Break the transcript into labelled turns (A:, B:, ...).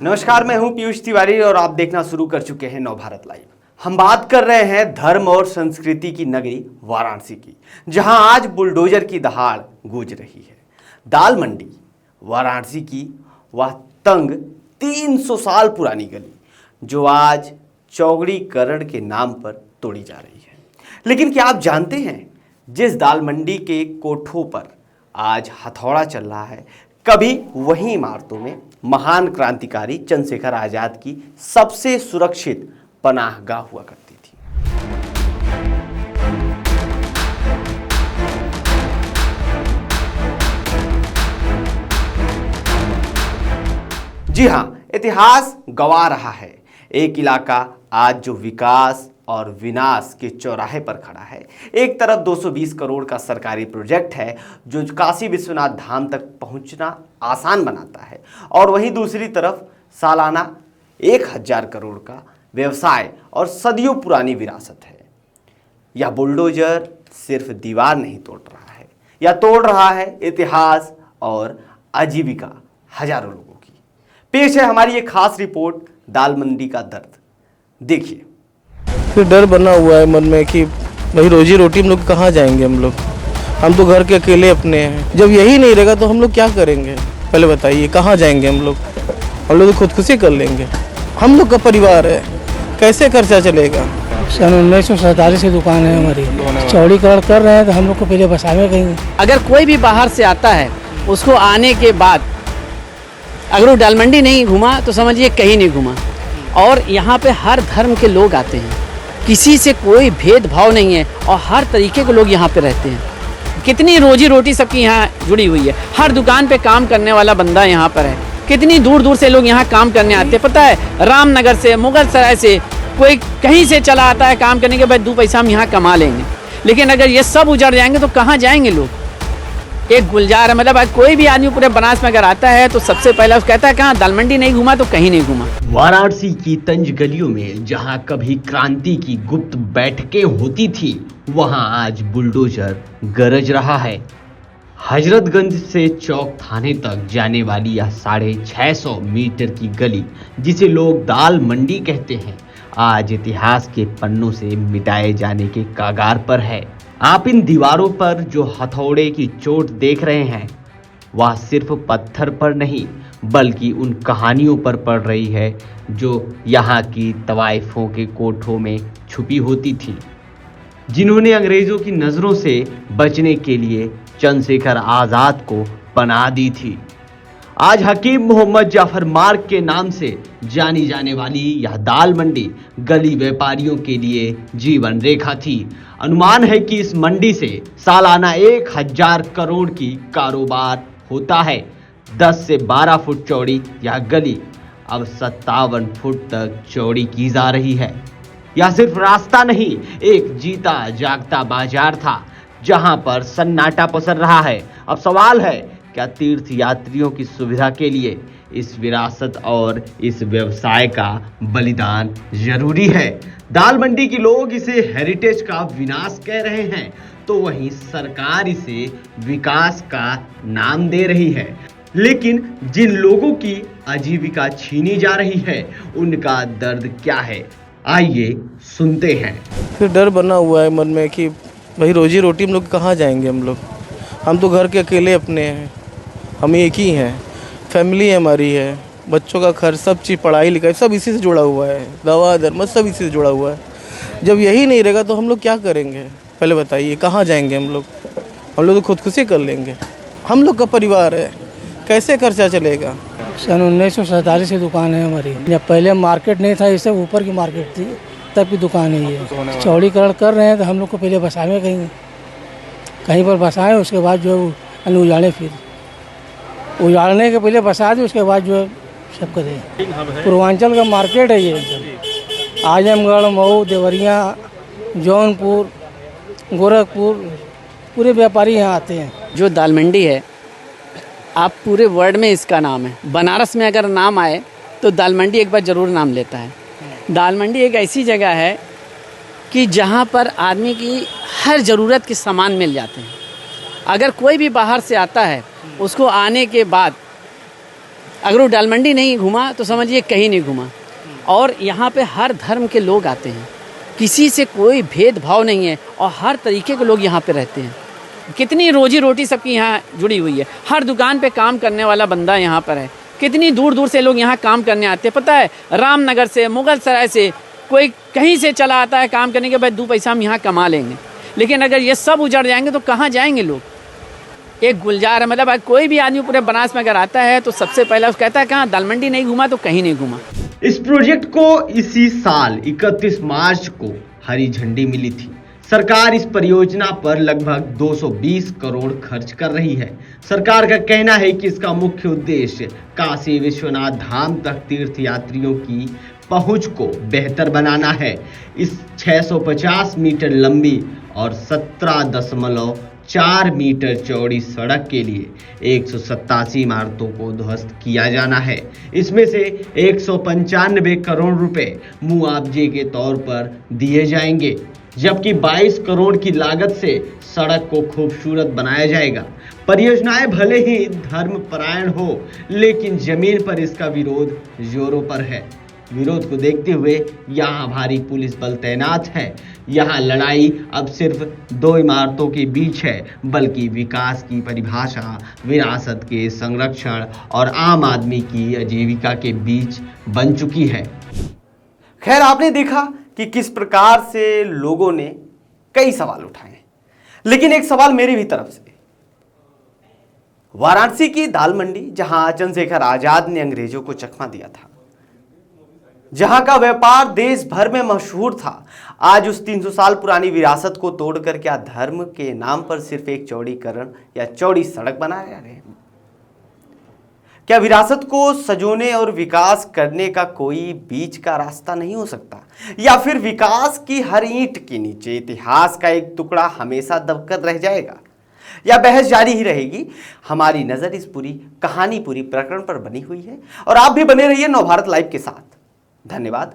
A: नमस्कार, मैं हूं पीयूष तिवारी और आप देखना शुरू कर चुके हैं नवभारत लाइव। हम बात कर रहे हैं धर्म और संस्कृति की नगरी वाराणसी की, जहां आज बुलडोजर की दहाड़ गूंज रही है। दाल मंडी वाराणसी की वह तंग 300 साल पुरानी गली जो आज चौड़ीकरण के नाम पर तोड़ी जा रही है। लेकिन क्या आप जानते हैं, जिस दाल मंडी के कोठों पर आज हथौड़ा चल रहा है, कभी वही इमारतों में महान क्रांतिकारी चंद्रशेखर आजाद की सबसे सुरक्षित पनाहगाह हुआ करती थी। जी हां, इतिहास गवाह रहा है। एक इलाका आज जो विकास और विनाश के चौराहे पर खड़ा है। एक तरफ 220 करोड़ का सरकारी प्रोजेक्ट है जो काशी विश्वनाथ धाम तक पहुंचना आसान बनाता है, और वहीं दूसरी तरफ सालाना 1000 करोड़ का व्यवसाय और सदियों पुरानी विरासत है। यह बुलडोजर सिर्फ दीवार नहीं तोड़ रहा है, यह तोड़ रहा है इतिहास और आजीविका हजारों लोगों की। पेश है हमारी एक खास रिपोर्ट, दाल मंडी का दर्द। देखिए।
B: फिर डर बना हुआ है मन में कि भाई रोजी रोटी हम लोग कहाँ जाएंगे। हम तो घर के अकेले अपने हैं। जब यही नहीं रहेगा तो हम लोग क्या करेंगे, पहले बताइए। कहाँ जाएंगे हम लोग तो खुदकुशी कर लेंगे। हम लोग का परिवार है, कैसे खर्चा चलेगा।
C: सन 1947 की दुकान है हमारी, चौड़ीकरण कर रहे हैं तो हम लोग को पहले बसावे कहीं।
D: अगर कोई भी बाहर से आता है, उसको आने के बाद अगर वो दाल मंडी नहीं घूमा तो समझिए कहीं नहीं घूमा। और यहाँ पे हर धर्म के लोग आते हैं, किसी से कोई भेदभाव नहीं है और हर तरीके के लोग यहाँ पे रहते हैं। कितनी रोजी रोटी सबकी यहाँ जुड़ी हुई है। हर दुकान पे काम करने वाला बंदा यहाँ पर है। कितनी दूर दूर से लोग यहाँ काम करने आते हैं। पता है, रामनगर से, मुगल सराय से, कोई कहीं से चला आता है काम करने के बाद 2 पैसा हम यहाँ कमा लेंगे। लेकिन अगर ये सब उजड़ जाएंगे तो कहाँ जाएंगे लोग। एक गुलजार है, मतलब कोई भी आदमी पूरे बनारस में अगर आता है तो सबसे पहले उसको कहता है कहाँ दाल मंडी नहीं घूमा तो कहीं नहीं घूमा।
A: वाराणसी की तंज गलियों में जहां कभी क्रांति की गुप्त बैठकें होती थी, वहां आज बुलडोजर गरज रहा है। हजरतगंज से चौक थाने तक जाने वाली यह 650 मीटर की गली, जिसे लोग दाल मंडी कहते हैं, आज इतिहास के पन्नों से मिटाए जाने के कगार पर है। आप इन दीवारों पर जो हथौड़े की चोट देख रहे हैं, वह सिर्फ पत्थर पर नहीं बल्कि उन कहानियों पर पड़ रही है जो यहाँ की तवाइफों के कोठों में छुपी होती थी, जिन्होंने अंग्रेजों की नज़रों से बचने के लिए चंद्रशेखर आज़ाद को पनाह दी थी। आज हकीम मोहम्मद जाफर मार्ग के नाम से जानी जाने वाली यह दाल मंडी गली व्यापारियों के लिए जीवन रेखा थी। अनुमान है कि इस मंडी से सालाना 1000 करोड़ की कारोबार होता है। 10 से 12 फुट चौड़ी यह गली अब 57 फुट तक चौड़ी की जा रही है। यह सिर्फ रास्ता नहीं, एक जीता जागता बाजार था जहां पर सन्नाटा पसर रहा है। अब सवाल है, क्या तीर्थ यात्रियों की सुविधा के लिए इस विरासत और इस व्यवसाय का बलिदान जरूरी है? दाल मंडी के लोग इसे हेरिटेज का विनाश कह रहे हैं, तो वहीं सरकार इसे विकास का नाम दे रही है। लेकिन जिन लोगों की आजीविका छीनी जा रही है, उनका दर्द क्या है, आइए सुनते हैं।
B: फिर डर बना हुआ है मन में कि भाई रोजी रोटी हम लोग कहाँ जाएंगे। हम तो घर के अकेले अपने हैं। हम एक ही हैं, फैमिली हमारी है, बच्चों का खर्च, सब चीज़, पढ़ाई लिखाई सब इसी से जुड़ा हुआ है, दवा दरमद सब इसी से जुड़ा हुआ है। जब यही नहीं रहेगा तो हम लोग क्या करेंगे, पहले बताइए। कहाँ जाएंगे हम लोग तो खुदकुशी कर लेंगे। हम लोग का परिवार है, कैसे खर्चा चलेगा।
C: सन 1947 की दुकान है हमारी, जब पहले मार्केट नहीं था, इससे ऊपर की मार्केट थी, तब की दुकान है ये। चौड़ीकरण कर रहे हैं तो हम लोग को पहले बसावे कहीं पर बसाएं, उसके बाद जो है उजाड़े, फिर उजाड़ने के पहले बसा दें, उसके बाद जो है सब करें। पूर्वांचल का मार्केट है ये। आजमगढ़, मऊ, देवरिया, जौनपुर, गोरखपुर, पूरे व्यापारी यहाँ आते हैं।
D: जो दाल मंडी है, आप पूरे वर्ल्ड में इसका नाम है। बनारस में अगर नाम आए तो दाल मंडी एक बार ज़रूर नाम लेता है। दाल मंडी एक ऐसी जगह है कि जहाँ पर आदमी की हर ज़रूरत के सामान मिल जाते हैं। अगर कोई भी बाहर से आता है, उसको आने के बाद अगर वो दाल मंडी नहीं घूमा तो समझिए कहीं नहीं घूमा। और यहाँ पे हर धर्म के लोग आते हैं, किसी से कोई भेदभाव नहीं है और हर तरीके के लोग यहाँ पे रहते हैं। कितनी रोजी रोटी सबकी यहाँ जुड़ी हुई है, हर दुकान पे काम करने वाला बंदा यहाँ पर है। कितनी दूर दूर से लोग यहाँ काम करने आते हैं, पता है, रामनगर से, मुगल सराय से, कोई कहीं से चला आता है काम करने के बाद 2 पैसा हम यहाँ कमा लेंगे। लेकिन अगर ये सब उजड़ जाएंगे तो कहाँ जाएंगे लोग। एक गुलजार है, मतलब कोई भी आदमी पूरे बनारस में अगर आता है तो सबसे पहले उसको कहता है कहाँ दाल मंडी नहीं घूमा तो कहीं नहीं घूमा।
A: इस प्रोजेक्ट को इसी साल 31 मार्च को हरी झंडी मिली थी। सरकार इस परियोजना पर लगभग 220 करोड़ खर्च कर रही है। सरकार का कहना है कि इसका मुख्य उद्देश्य काशी विश्वनाथ धाम तक तीर्थ यात्रियों की पहुंच को बेहतर बनाना है। इस 650 मीटर लंबी और 17.4 मीटर चौड़ी सड़क के लिए 187 इमारतों को ध्वस्त किया जाना है। इसमें से 195 करोड़ रुपए मुआवजे के तौर पर दिए जाएंगे, जबकि 22 करोड़ की लागत से सड़क को खूबसूरत बनाया जाएगा। परियोजनाएं भले ही धर्मपरायण हो, लेकिन जमीन पर इसका विरोध जोरों पर है। विरोध को देखते हुए यहाँ भारी पुलिस बल तैनात है। यहाँ लड़ाई अब सिर्फ 2 इमारतों के बीच है, बल्कि विकास की परिभाषा, विरासत के संरक्षण और आम आदमी की आजीविका के बीच बन चुकी है।
E: खैर, आपने देखा कि किस प्रकार से लोगों ने कई सवाल उठाए, लेकिन एक सवाल मेरी भी तरफ से। वाराणसी की दाल मंडी, जहां चंद्रशेखर आजाद ने अंग्रेजों को चकमा दिया था, जहां का व्यापार देश भर में मशहूर था, आज उस 300 साल पुरानी विरासत को तोड़कर क्या धर्म के नाम पर सिर्फ एक चौड़ीकरण या चौड़ी सड़क बना रहे हैं? क्या विरासत को सजोने और विकास करने का कोई बीच का रास्ता नहीं हो सकता? या फिर विकास की हर ईंट के नीचे इतिहास का एक टुकड़ा हमेशा दबकर रह जाएगा? या बहस जारी ही रहेगी? हमारी नजर इस पूरी कहानी, पूरी प्रकरण पर बनी हुई है और आप भी बने रहिए नवभारत लाइव के साथ। धन्यवाद।